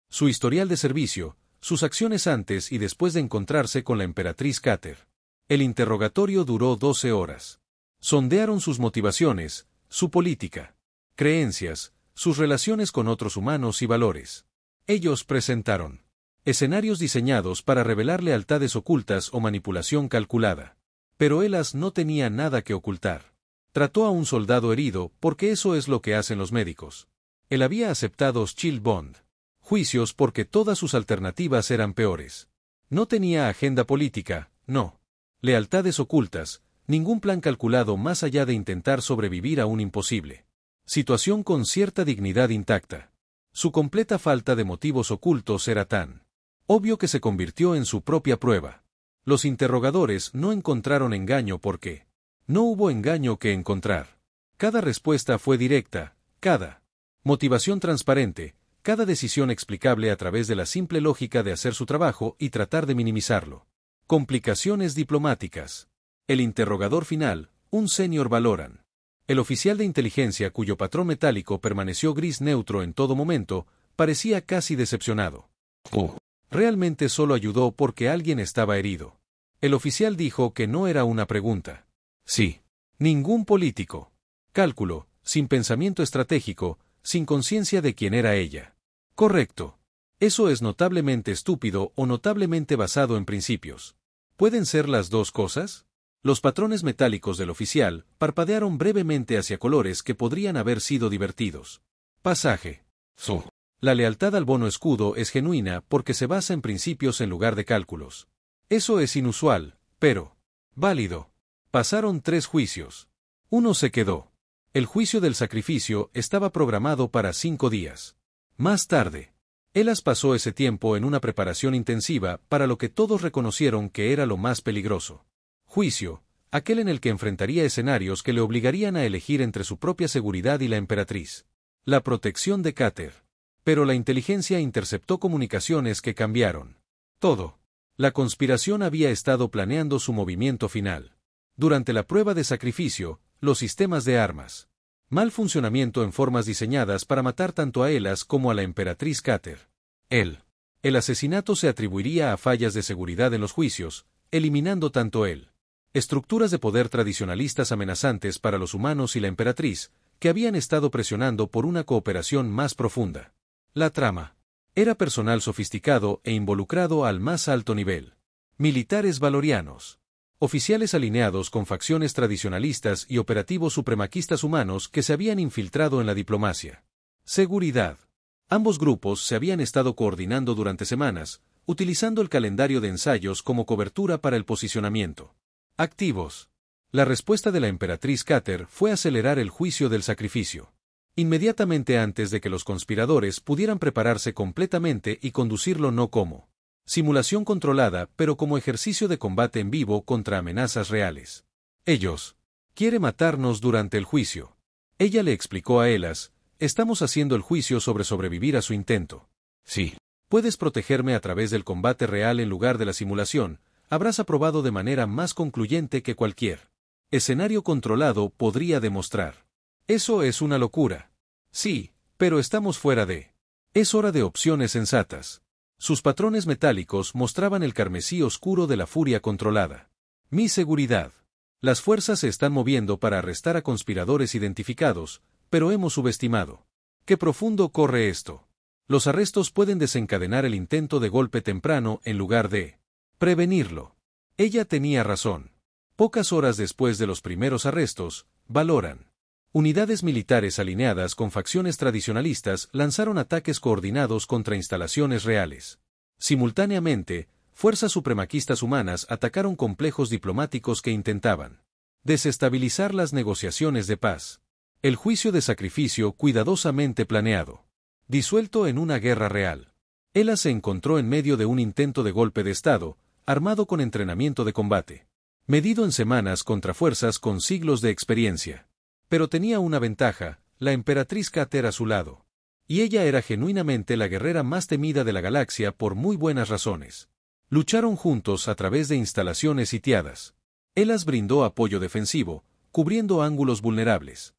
Su historial de servicio, sus acciones antes y después de encontrarse con la emperatriz Carter. El interrogatorio duró 12 horas. Sondearon sus motivaciones, su política, creencias, sus relaciones con otros humanos y valores. Ellos presentaron escenarios diseñados para revelar lealtades ocultas o manipulación calculada. Pero Elas no tenía nada que ocultar. Trató a un soldado herido porque eso es lo que hacen los médicos. Él había aceptado Shield Bond. Juicios porque todas sus alternativas eran peores. No tenía agenda política, no. Lealtades ocultas, ningún plan calculado más allá de intentar sobrevivir a un imposible situación con cierta dignidad intacta. Su completa falta de motivos ocultos era tan obvio que se convirtió en su propia prueba. Los interrogadores no encontraron engaño porque no hubo engaño que encontrar. Cada respuesta fue directa, cada motivación transparente, cada decisión explicable a través de la simple lógica de hacer su trabajo y tratar de minimizarlo. Complicaciones diplomáticas. El interrogador final, un senior Valoran. El oficial de inteligencia cuyo patrón metálico permaneció gris neutro en todo momento, parecía casi decepcionado. Realmente solo ayudó porque alguien estaba herido. El oficial dijo que no era una pregunta. Sí. Ningún político. Cálculo, sin pensamiento estratégico, sin conciencia de quién era ella. Correcto. Eso es notablemente estúpido o notablemente basado en principios. ¿Pueden ser las dos cosas? Los patrones metálicos del oficial parpadearon brevemente hacia colores que podrían haber sido divertidos. Pasaje. La lealtad al bono escudo es genuina porque se basa en principios en lugar de cálculos. Eso es inusual, pero válido. Pasaron 3 juicios. Uno se quedó. El juicio del sacrificio estaba programado para 5 días. Más tarde, Elas pasó ese tiempo en una preparación intensiva para lo que todos reconocieron que era lo más peligroso. Juicio, aquel en el que enfrentaría escenarios que le obligarían a elegir entre su propia seguridad y la emperatriz. La protección de Carter. Pero la inteligencia interceptó comunicaciones que cambiaron todo. La conspiración había estado planeando su movimiento final. Durante la prueba de sacrificio, los sistemas de armas. Mal funcionamiento en formas diseñadas para matar tanto a Elas como a la emperatriz Carter. El asesinato se atribuiría a fallas de seguridad en los juicios, eliminando tanto él. Estructuras de poder tradicionalistas amenazantes para los humanos y la emperatriz, que habían estado presionando por una cooperación más profunda. La trama era personal sofisticado e involucrado al más alto nivel. Militares valorianos. Oficiales alineados con facciones tradicionalistas y operativos supremaquistas humanos que se habían infiltrado en la diplomacia. Seguridad. Ambos grupos se habían estado coordinando durante semanas, utilizando el calendario de ensayos como cobertura para el posicionamiento. Activos. La respuesta de la emperatriz Cater fue acelerar el juicio del sacrificio. Inmediatamente antes de que los conspiradores pudieran prepararse completamente y conducirlo no como simulación controlada, pero como ejercicio de combate en vivo contra amenazas reales. Ellos quiere matarnos durante el juicio. Ella le explicó a Elas, estamos haciendo el juicio sobre sobrevivir a su intento. Sí. Puedes protegerme a través del combate real en lugar de la simulación, habrás aprobado de manera más concluyente que cualquier escenario controlado podría demostrar. Eso es una locura. Sí, pero estamos fuera de. Es hora de opciones sensatas. Sus patrones metálicos mostraban el carmesí oscuro de la furia controlada. Mi seguridad. Las fuerzas se están moviendo para arrestar a conspiradores identificados, pero hemos subestimado. ¿Qué profundo corre esto? Los arrestos pueden desencadenar el intento de golpe temprano en lugar de prevenirlo. Ella tenía razón. Pocas horas después de los primeros arrestos, Valoran. Unidades militares alineadas con facciones tradicionalistas lanzaron ataques coordinados contra instalaciones reales. Simultáneamente, fuerzas supremaquistas humanas atacaron complejos diplomáticos que intentaban desestabilizar las negociaciones de paz. El juicio de sacrificio cuidadosamente planeado. Disuelto en una guerra real. Ella se encontró en medio de un intento de golpe de Estado, armado con entrenamiento de combate. Medido en semanas contra fuerzas con siglos de experiencia. Pero tenía una ventaja, la emperatriz Cater a su lado. Y ella era genuinamente la guerrera más temida de la galaxia por muy buenas razones. Lucharon juntos a través de instalaciones sitiadas. Elas brindó apoyo defensivo, cubriendo ángulos vulnerables.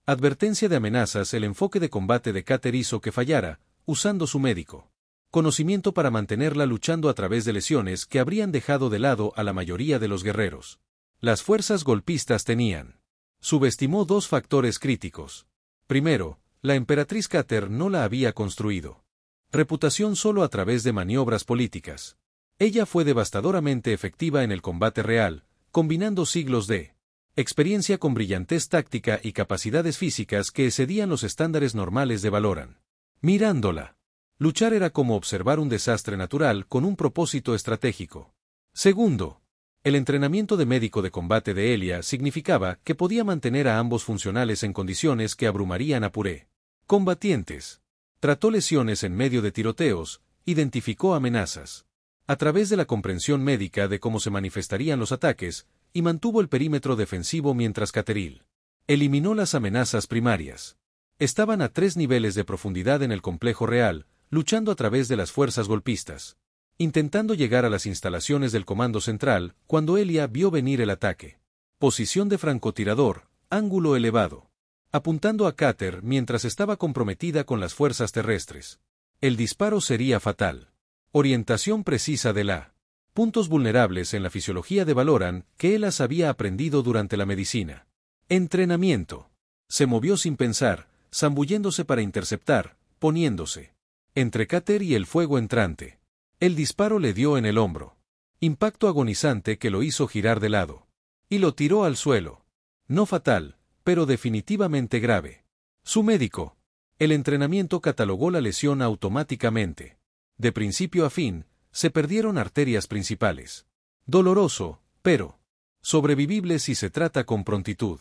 Advertencia de amenazas. El enfoque de combate de Cater hizo que fallara, usando su médico conocimiento para mantenerla luchando a través de lesiones que habrían dejado de lado a la mayoría de los guerreros. Las fuerzas golpistas tenían. Subestimó dos factores críticos. Primero, la emperatriz Cater no la había construido. Reputación solo a través de maniobras políticas. Ella fue devastadoramente efectiva en el combate real, combinando siglos de experiencia con brillantez táctica y capacidades físicas que excedían los estándares normales de Valoran. Mirándola. Luchar era como observar un desastre natural con un propósito estratégico. Segundo, el entrenamiento de médico de combate de Elia significaba que podía mantener a ambos funcionales en condiciones que abrumarían a puré combatientes. Trató lesiones en medio de tiroteos, identificó amenazas. A través de la comprensión médica de cómo se manifestarían los ataques, y mantuvo el perímetro defensivo mientras Cateril eliminó las amenazas primarias. Estaban a 3 niveles de profundidad en el complejo real, luchando a través de las fuerzas golpistas. Intentando llegar a las instalaciones del comando central, cuando Elia vio venir el ataque. Posición de francotirador, ángulo elevado. Apuntando a Cater mientras estaba comprometida con las fuerzas terrestres. El disparo sería fatal. Orientación precisa de la. Puntos vulnerables en la fisiología de Valoran que Elas había aprendido durante la medicina. Entrenamiento. Se movió sin pensar, zambulléndose para interceptar, poniéndose entre Cater y el fuego entrante. El disparo le dio en el hombro. Impacto agonizante que lo hizo girar de lado. Y lo tiró al suelo. No fatal, pero definitivamente grave. Su médico. El entrenamiento catalogó la lesión automáticamente. De principio a fin, se perdieron arterias principales. Doloroso, pero sobrevivible si se trata con prontitud.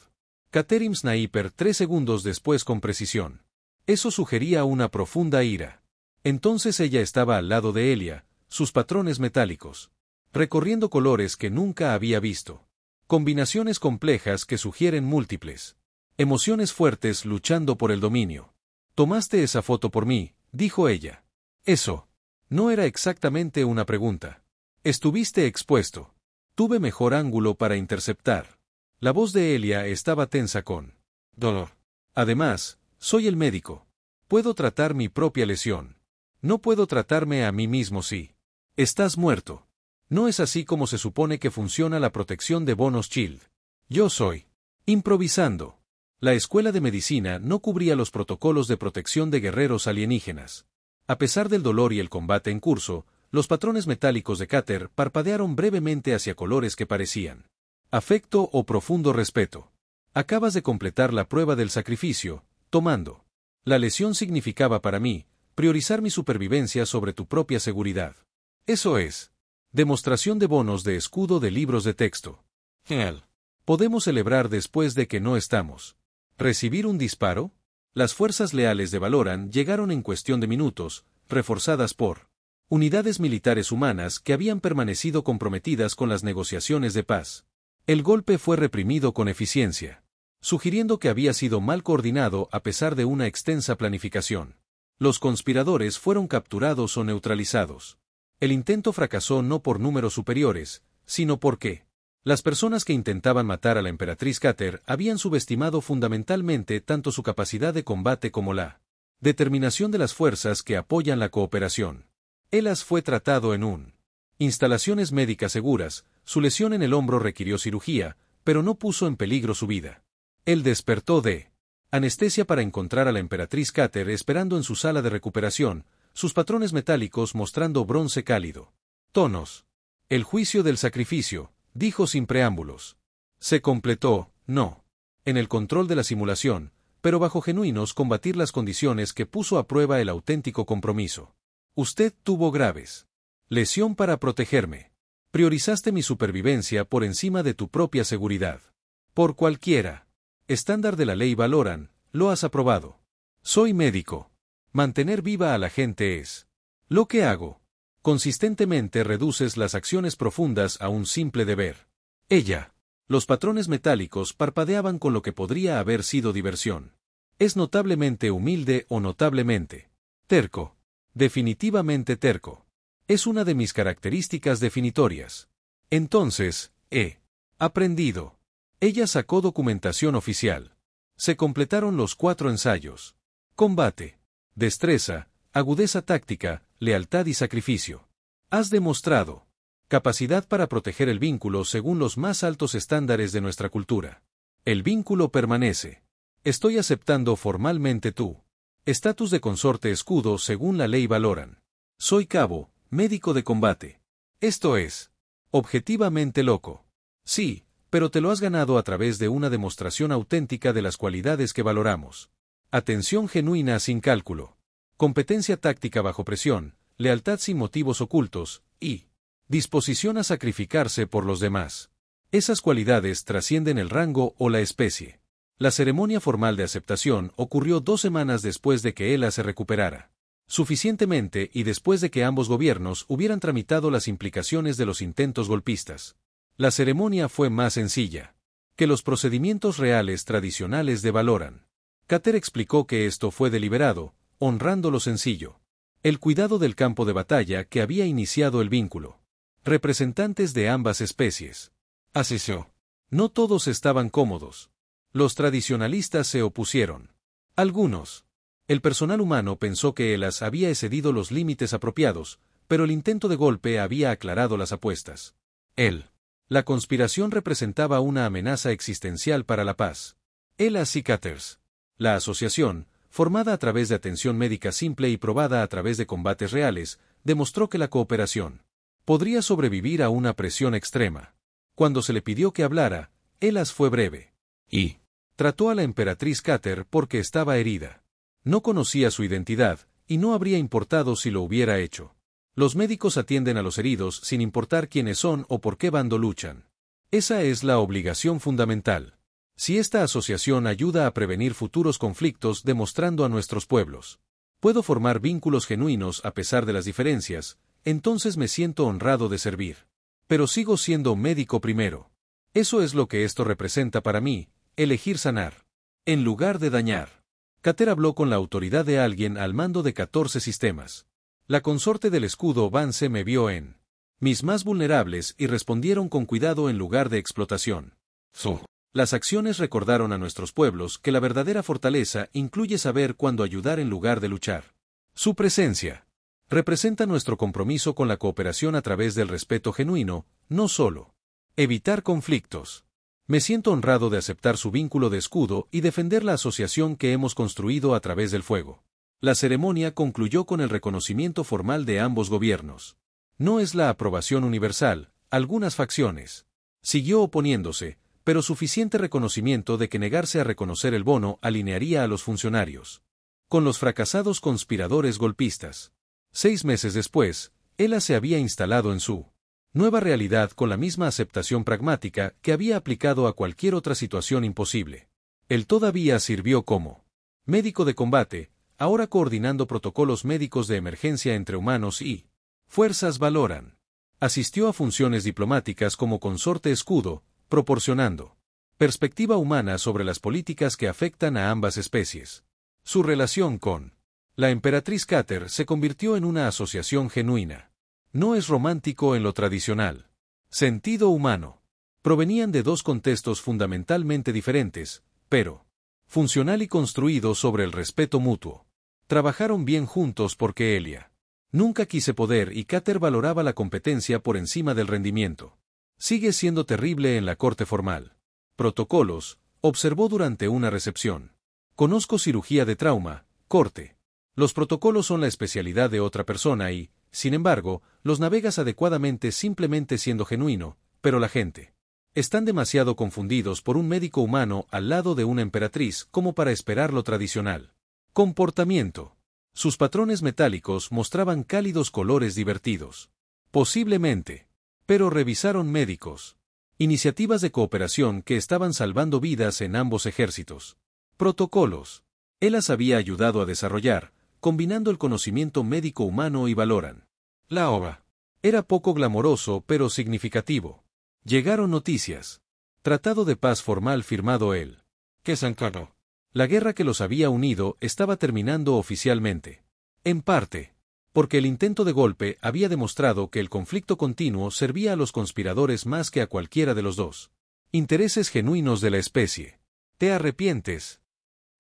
Caterim Sniper 3 segundos después con precisión. Eso sugería una profunda ira. Entonces ella estaba al lado de Elia, sus patrones metálicos. Recorriendo colores que nunca había visto. Combinaciones complejas que sugieren múltiples emociones fuertes luchando por el dominio. Tomaste esa foto por mí, dijo ella. Eso no era exactamente una pregunta. Estuviste expuesto. Tuve mejor ángulo para interceptar. La voz de Elia estaba tensa con dolor. Además, soy el médico. Puedo tratar mi propia lesión. No puedo tratarme a mí mismo si estás muerto. No es así como se supone que funciona la protección de Bonos Shield. Yo soy. Improvisando. La escuela de medicina no cubría los protocolos de protección de guerreros alienígenas. A pesar del dolor y el combate en curso, los patrones metálicos de Cater parpadearon brevemente hacia colores que parecían afecto o profundo respeto. Acabas de completar la prueba del sacrificio, tomando. La lesión significaba para mí priorizar mi supervivencia sobre tu propia seguridad. Eso es. Demostración de bonos de escudo de libros de texto. Genial. Podemos celebrar después de que no estamos. ¿Recibir un disparo? Las fuerzas leales de Valoran llegaron en cuestión de minutos, reforzadas por unidades militares humanas que habían permanecido comprometidas con las negociaciones de paz. El golpe fue reprimido con eficiencia, sugiriendo que había sido mal coordinado a pesar de una extensa planificación. Los conspiradores fueron capturados o neutralizados. El intento fracasó no por números superiores, sino porque las personas que intentaban matar a la emperatriz Cater habían subestimado fundamentalmente tanto su capacidad de combate como la determinación de las fuerzas que apoyan la cooperación. Elas fue tratado en instalaciones médicas seguras, su lesión en el hombro requirió cirugía, pero no puso en peligro su vida. Él despertó de anestesia para encontrar a la emperatriz Cater esperando en su sala de recuperación, sus patrones metálicos mostrando bronce cálido. Tonos. El juicio del sacrificio, dijo sin preámbulos. Se completó, no. En el control de la simulación, pero bajo genuinos combatir las condiciones que puso a prueba el auténtico compromiso. Usted tuvo graves lesión para protegerme. Priorizaste mi supervivencia por encima de tu propia seguridad. Por cualquiera estándar de la ley Valoran, lo has aprobado. Soy médico. Mantener viva a la gente es lo que hago. Consistentemente reduces las acciones profundas a un simple deber. Ella. Los patrones metálicos parpadeaban con lo que podría haber sido diversión. Es notablemente humilde o notablemente terco. Definitivamente terco. Es una de mis características definitorias. Entonces, he aprendido. Ella sacó documentación oficial. Se completaron los 4 ensayos. Combate, destreza, agudeza táctica, lealtad y sacrificio. Has demostrado capacidad para proteger el vínculo según los más altos estándares de nuestra cultura. El vínculo permanece. Estoy aceptando formalmente tu estatus de consorte escudo según la ley Valoran. Soy cabo, médico de combate. Esto es objetivamente loco. Sí, pero te lo has ganado a través de una demostración auténtica de las cualidades que valoramos. Atención genuina sin cálculo. Competencia táctica bajo presión, lealtad sin motivos ocultos, y disposición a sacrificarse por los demás. Esas cualidades trascienden el rango o la especie. La ceremonia formal de aceptación ocurrió 2 semanas después de que Ela se recuperara. Suficientemente y después de que ambos gobiernos hubieran tramitado las implicaciones de los intentos golpistas. La ceremonia fue más sencilla que los procedimientos reales tradicionales de Valoran. Cater explicó que esto fue deliberado, honrando lo sencillo. El cuidado del campo de batalla que había iniciado el vínculo. Representantes de ambas especies. Asesió. No todos estaban cómodos. Los tradicionalistas se opusieron. Algunos. El personal humano pensó que Elas había excedido los límites apropiados, pero el intento de golpe había aclarado las apuestas. La conspiración representaba una amenaza existencial para la paz. Elas y Caters. La asociación, formada a través de atención médica simple y probada a través de combates reales, demostró que la cooperación podría sobrevivir a una presión extrema. Cuando se le pidió que hablara, Elas fue breve. Y trató a la emperatriz Cater porque estaba herida. No conocía su identidad, y no habría importado si lo hubiera hecho. Los médicos atienden a los heridos sin importar quiénes son o por qué bando luchan. Esa es la obligación fundamental. Si esta asociación ayuda a prevenir futuros conflictos demostrando a nuestros pueblos, puedo formar vínculos genuinos a pesar de las diferencias, entonces me siento honrado de servir. Pero sigo siendo médico primero. Eso es lo que esto representa para mí, elegir sanar, en lugar de dañar. Cater habló con la autoridad de alguien al mando de 14 sistemas. La consorte del escudo Vance me vio en mis más vulnerables y respondieron con cuidado en lugar de explotación. Las acciones recordaron a nuestros pueblos que la verdadera fortaleza incluye saber cuándo ayudar en lugar de luchar. Su presencia Representa nuestro compromiso con la cooperación a través del respeto genuino, no solo evitar conflictos. Me siento honrado de aceptar su vínculo de escudo y defender la asociación que hemos construido a través del fuego. La ceremonia concluyó con el reconocimiento formal de ambos gobiernos. No es la aprobación universal, algunas facciones siguió oponiéndose, pero suficiente reconocimiento de que negarse a reconocer el bono alinearía a los funcionarios con los fracasados conspiradores golpistas. 6 meses después, ELA se había instalado en su nueva realidad con la misma aceptación pragmática que había aplicado a cualquier otra situación imposible. Él todavía sirvió como médico de combate, ahora coordinando protocolos médicos de emergencia entre humanos y fuerzas Valoran. Asistió a funciones diplomáticas como consorte escudo, proporcionando perspectiva humana sobre las políticas que afectan a ambas especies. Su relación con la emperatriz Cater se convirtió en una asociación genuina. No es romántico en lo tradicional sentido humano. Provenían de dos contextos fundamentalmente diferentes, pero funcional y construido sobre el respeto mutuo. Trabajaron bien juntos porque Elia nunca quise poder y Cater valoraba la competencia por encima del rendimiento. Sigue siendo terrible en la corte formal. Protocolos, observó durante una recepción. Conozco cirugía de trauma, corte. Los protocolos son la especialidad de otra persona y, sin embargo, los navegas adecuadamente simplemente siendo genuino, pero la gente están demasiado confundidos por un médico humano al lado de una emperatriz como para esperar lo tradicional. Comportamiento. Sus patrones metálicos mostraban cálidos colores divertidos. Posiblemente. Pero revisaron médicos. Iniciativas de cooperación que estaban salvando vidas en ambos ejércitos. Protocolos. Él las había ayudado a desarrollar, combinando el conocimiento médico humano y Valoran. La OVA. Era poco glamoroso pero significativo. Llegaron noticias. Tratado de paz formal firmado él. Que Sankano. La guerra que los había unido estaba terminando oficialmente. En parte, porque el intento de golpe había demostrado que el conflicto continuo servía a los conspiradores más que a cualquiera de los dos intereses genuinos de la especie. ¿Te arrepientes?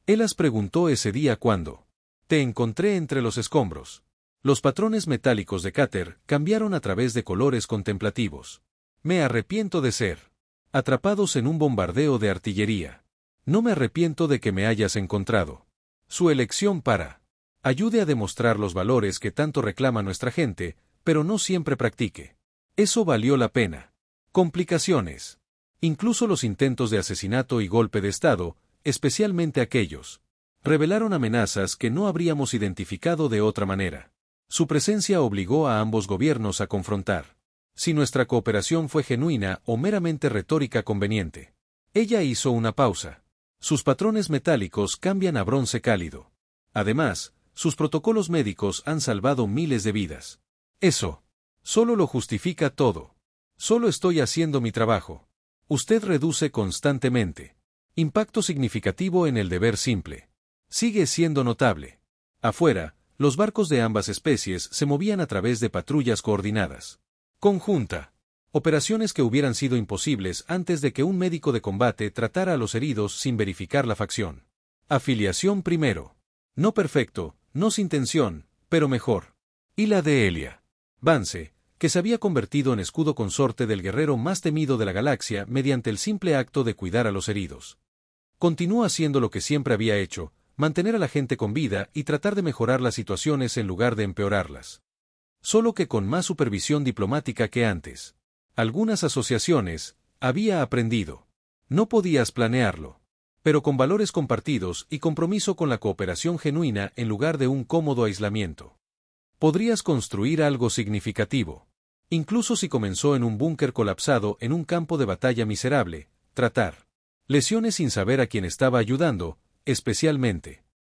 Él las preguntó ese día cuando te encontré entre los escombros. Los patrones metálicos de Cater cambiaron a través de colores contemplativos. Me arrepiento de ser atrapados en un bombardeo de artillería. No me arrepiento de que me hayas encontrado. Su elección para ayude a demostrar los valores que tanto reclama nuestra gente, pero no siempre practique. Eso valió la pena. Complicaciones. Incluso los intentos de asesinato y golpe de Estado, especialmente aquellos, revelaron amenazas que no habríamos identificado de otra manera. Su presencia obligó a ambos gobiernos a confrontar si nuestra cooperación fue genuina o meramente retórica conveniente. Ella hizo una pausa. Sus patrones metálicos cambian a bronce cálido. Además, sus protocolos médicos han salvado miles de vidas. Eso solo lo justifica todo. Solo estoy haciendo mi trabajo. Usted reduce constantemente. Impacto significativo en el deber simple. Sigue siendo notable. Afuera, los barcos de ambas especies se movían a través de patrullas coordinadas. Conjunta. Operaciones que hubieran sido imposibles antes de que un médico de combate tratara a los heridos sin verificar la facción. Afiliación primero. No perfecto, no sin tensión, pero mejor. Y la de Elia Vance, que se había convertido en escudo consorte del guerrero más temido de la galaxia mediante el simple acto de cuidar a los heridos. Continuó haciendo lo que siempre había hecho, mantener a la gente con vida y tratar de mejorar las situaciones en lugar de empeorarlas. Solo que con más supervisión diplomática que antes. Algunas asociaciones, había aprendido. No podías planearlo. Pero con valores compartidos y compromiso con la cooperación genuina en lugar de un cómodo aislamiento. Podrías construir algo significativo. Incluso si comenzó en un búnker colapsado en un campo de batalla miserable, tratar lesiones sin saber a quién estaba ayudando, especialmente